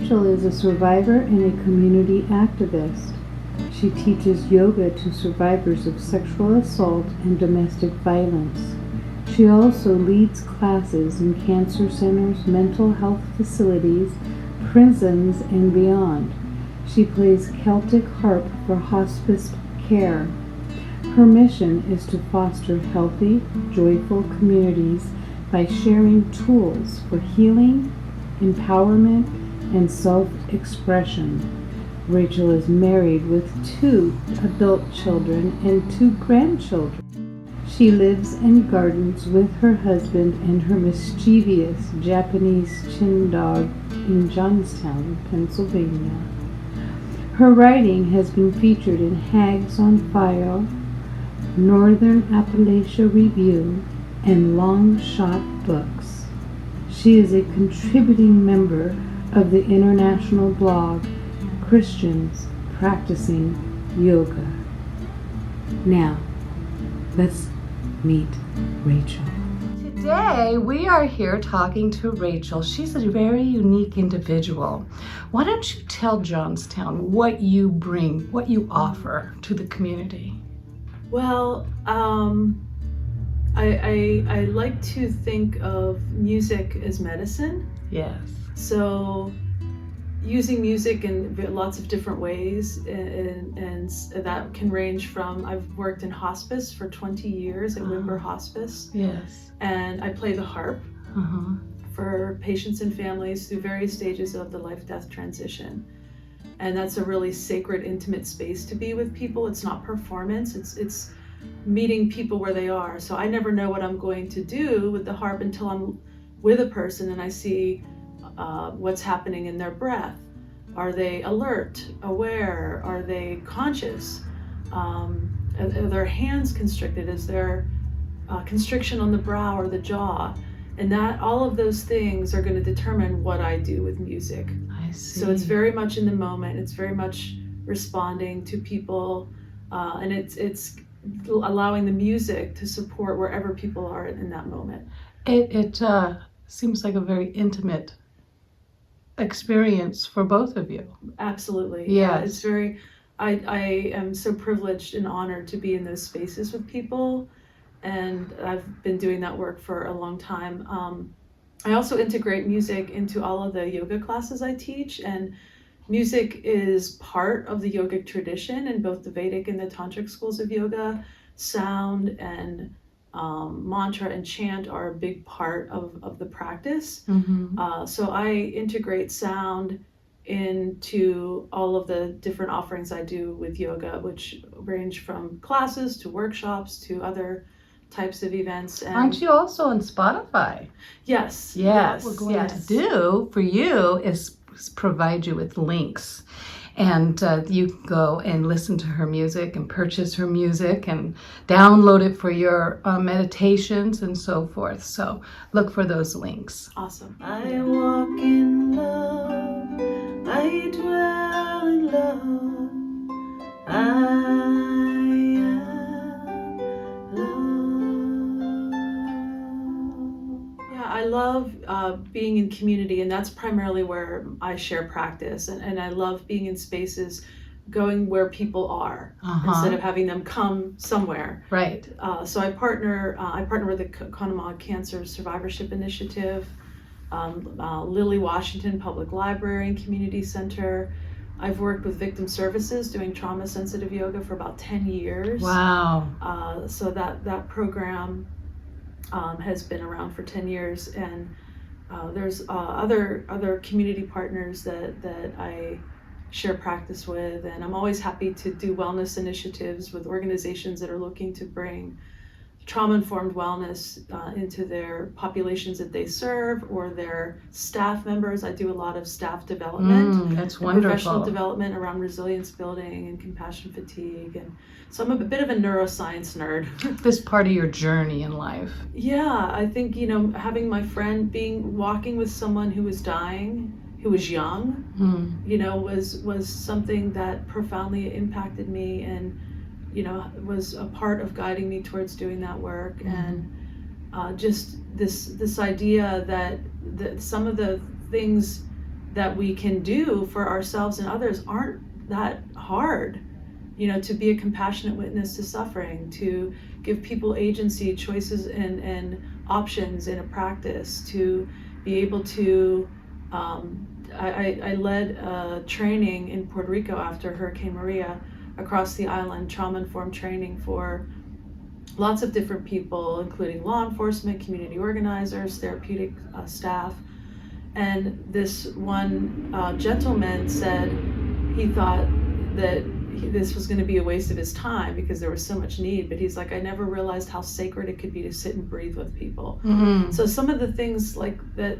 Rachel is a survivor and a community activist. She teaches yoga to survivors of sexual assault and domestic violence. She also leads classes in cancer centers, mental health facilities, prisons, and beyond. She plays Celtic harp for hospice care. Her mission is to foster healthy, joyful communities by sharing tools for healing, empowerment, and self-expression. Rachel is married with 2 adult children and 2 grandchildren. She lives and gardens with her husband and her mischievous Japanese chin dog in Johnstown, Pennsylvania. Her writing has been featured in Hags on Fire, Northern Appalachia Review, and Long Shot Books. She is a contributing member of the international blog Christians Practicing Yoga. Now, let's meet Rachel. Today we are here talking to Rachel. She's a very unique individual. Why don't you tell Johnstown what you bring, what you offer to the community? Well, I like to think of music as medicine. Yes. So using music in lots of different ways, and that can range from, I've worked in hospice for 20 years at Wimber Hospice. Yes. And I play the harp for patients and families through various stages of the life-death transition. And that's a really sacred, intimate space to be with people. It's not performance, it's meeting people where they are. So I never know what I'm going to do with the harp until I'm with a person and I see what's happening in their breath. Are they alert, aware? Are they conscious? Are their hands constricted? Is there constriction on the brow or the jaw? And that all of those things are going to determine what I do with music. I see. So it's very much in the moment. It's very much responding to people, and it's allowing the music to support wherever people are in that moment. It seems like a very intimate experience for both of you. Absolutely. Yes. Yeah, it's very, I am so privileged and honored to be in those spaces with people, and I've been doing that work for a long time. I also integrate music into all of the yoga classes I teach, and music is part of the yogic tradition in both the Vedic and the Tantric schools of yoga. Sound and mantra and chant are a big part of the practice. So I integrate sound into all of the different offerings I do with yoga, which range from classes to workshops to other types of events. And aren't you also on Spotify? Yes. What we're going to do for you is provide you with links, and you can go and listen to her music and purchase her music and download it for your meditations and so forth. So look for those links. Awesome. I walk in love, I dwell in love, I I love being in community, and that's primarily where I share practice, and I love being in spaces going where people are instead of having them come somewhere. Right. So I partner with the Conemaugh Cancer Survivorship Initiative, Lily Washington Public Library and Community Center. I've worked with victim services doing trauma sensitive yoga for about 10 years. Wow. So that program has been around for 10 years, and there's other community partners that I share practice with, and I'm always happy to do wellness initiatives with organizations that are looking to bring trauma-informed wellness into their populations that they serve or their staff members. I do a lot of staff development. That's wonderful. Professional development around resilience building and compassion fatigue. And so I'm a bit of a neuroscience nerd. This part of your journey in life. Yeah, I think, having my friend walking with someone who was dying, who was young, was something that profoundly impacted me and was a part of guiding me towards doing that work. And just this idea that some of the things that we can do for ourselves and others aren't that hard. To be a compassionate witness to suffering, to give people agency, choices, and options in a practice, to be able to. I led a training in Puerto Rico after Hurricane Maria across the island, trauma-informed training for lots of different people, including law enforcement, community organizers, therapeutic staff. And this one gentleman said he thought that this was going to be a waste of his time because there was so much need, but he's like, I never realized how sacred it could be to sit and breathe with people. So some of the things like that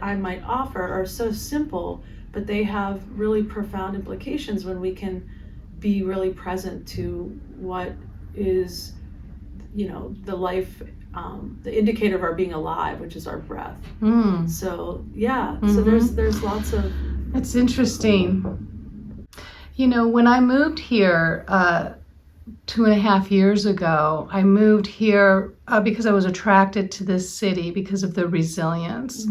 I might offer are so simple, but they have really profound implications when we can be really present to what is, the life, the indicator of our being alive, which is our breath. So so there's lots of. It's interesting. When I moved here 2.5 years ago, I moved here because I was attracted to this city because of the resilience.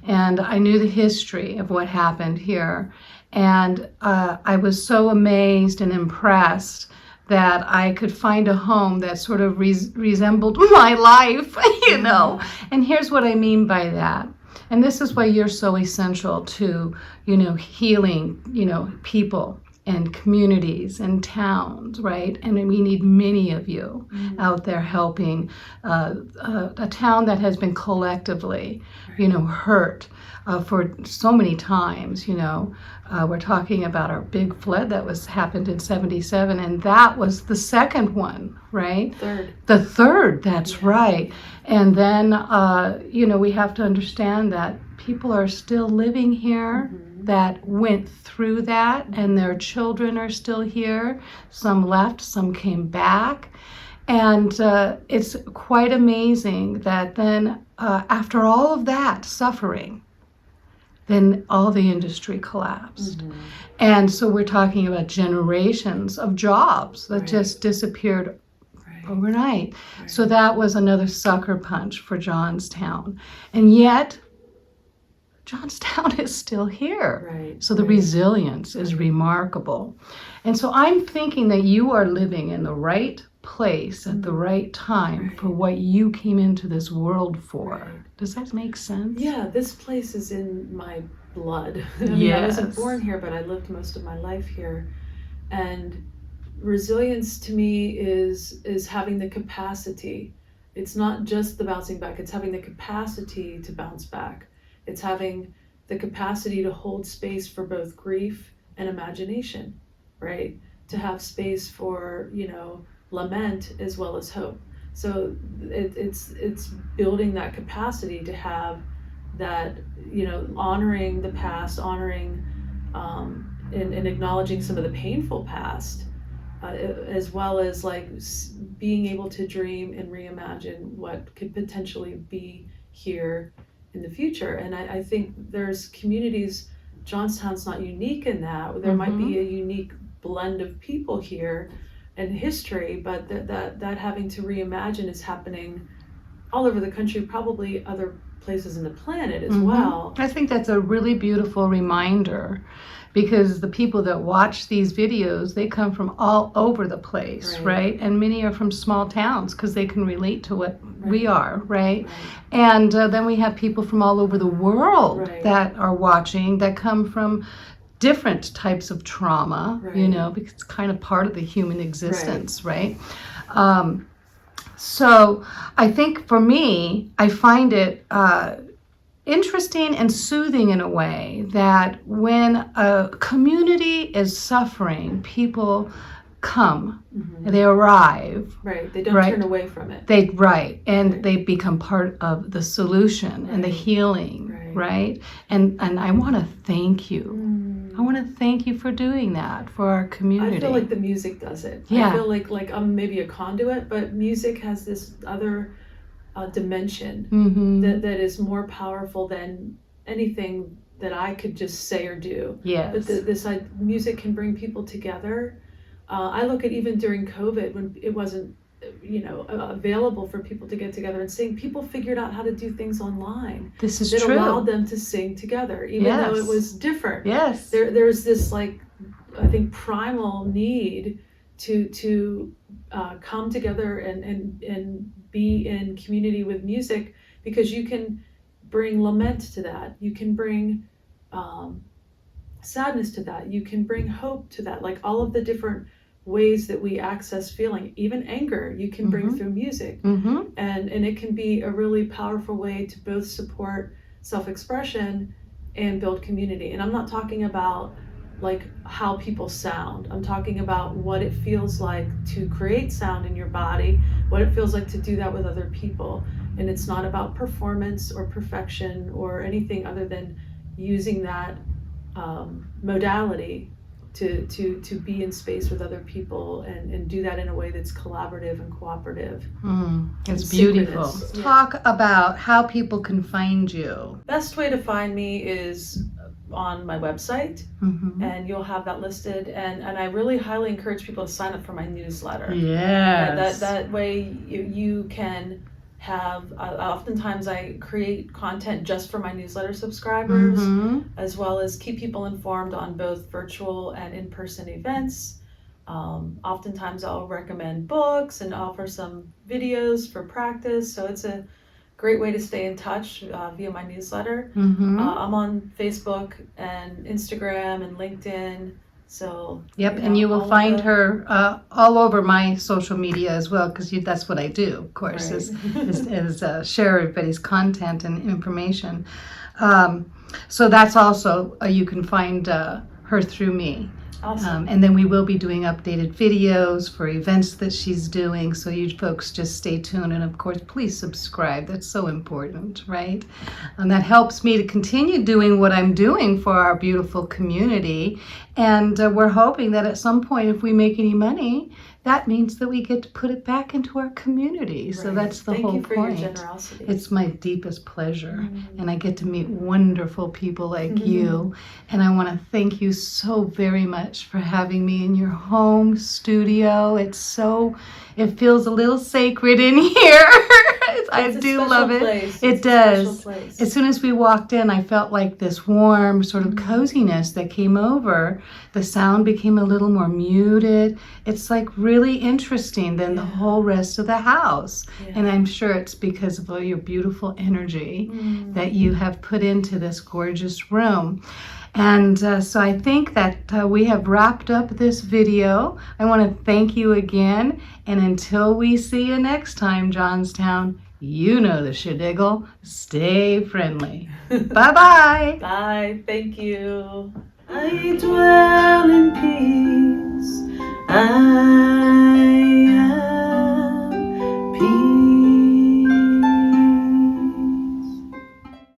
And I knew the history of what happened here. And I was so amazed and impressed that I could find a home that sort of resembled my life, And here's what I mean by that. And this is why you're so essential to, healing, people and communities and towns, right? And we need many of you out there helping a town that has been collectively, hurt for so many times. We're talking about our big flood that happened in '77, and that was the second one, right? The third, that's right. And then, we have to understand that people are still living here that went through that, and their children are still here. Some left, some came back. And it's quite amazing that then after all of that suffering, then all the industry collapsed. And so we're talking about generations of jobs that just disappeared overnight. So that was another sucker punch for Johnstown. And yet, Johnstown is still here. So the resilience is remarkable. And so I'm thinking that you are living in the right place at the right time for what you came into this world for. Does that make sense? Yeah, this place is in my blood. I wasn't born here, but I lived most of my life here. And resilience to me is having the capacity. It's not just the bouncing back, it's having the capacity to bounce back. It's having the capacity to hold space for both grief and imagination, right? To have space for, lament as well as hope. So it's building that capacity to have that, honoring the past, honoring and acknowledging some of the painful past, as well as like being able to dream and reimagine what could potentially be here in the future. And I think there's communities, Johnstown's not unique in that. There might be a unique blend of people here and history, but that having to reimagine is happening all over the country, probably other places in the planet as well. I think that's a really beautiful reminder, because the people that watch these videos, they come from all over the place, right? And many are from small towns because they can relate to what we are, right? And then we have people from all over the world that are watching, that come from different types of trauma, because it's kind of part of the human existence, right? So I think for me, I find it interesting and soothing in a way that when a community is suffering, people come, they arrive. They don't turn away from it. They become part of the solution and the healing, right? And I want to thank you. I want to thank you for doing that for our community. I feel like the music does it. I feel like I'm maybe a conduit, but music has this other dimension that is more powerful than anything that I could just say or do. But this music can bring people together. I look at even during COVID when it wasn't available for people to get together and sing. People figured out how to do things online. This is that true. allowed them to sing together, even though it was different. Yes. There's this I think primal need to come together and be in community with music, because you can bring lament to that. You can bring sadness to that. You can bring hope to that. Like all of the different ways that we access feeling, even anger, you can bring through music. And it can be a really powerful way to both support self-expression and build community. And I'm not talking about like how people sound. I'm talking about what it feels like to create sound in your body, what it feels like to do that with other people. And it's not about performance or perfection or anything other than using that modality to be in space with other people and do that in a way that's collaborative and cooperative. It's beautiful. Yeah. Talk about how people can find you. Best way to find me is on my website, and you'll have that listed. And I really highly encourage people to sign up for my newsletter. Yes. That way you can have, oftentimes I create content just for my newsletter subscribers, as well as keep people informed on both virtual and in-person events. Oftentimes I'll recommend books and offer some videos for practice. So it's a great way to stay in touch via my newsletter. I'm on Facebook and Instagram and LinkedIn. So and you will find her all over my social media as well, because that's what I do, of course, is share everybody's content and information. So that's also you can find her through me. Awesome. And then we will be doing updated videos for events that she's doing, so you folks just stay tuned. And of course, please subscribe. That's so important, right? And that helps me to continue doing what I'm doing for our beautiful community. And we're hoping that at some point, if we make any money, that means that we get to put it back into our community. Right. So that's the whole point. Thank you for your generosity. It's my deepest pleasure. And I get to meet wonderful people like you. And I want to thank you so very much for having me in your home studio. It feels a little sacred in here. I do love it. It does. As soon as we walked in, I felt like this warm sort of coziness that came over. The sound became a little more muted. It's like really interesting than the whole rest of the house. And I'm sure it's because of all your beautiful energy that you have put into this gorgeous room. And so I think that we have wrapped up this video. I want to thank you again. And until we see you next time, Johnstown, you know the shadiggle. Stay friendly. Bye-bye. Bye. Thank you. I dwell in peace. I am peace.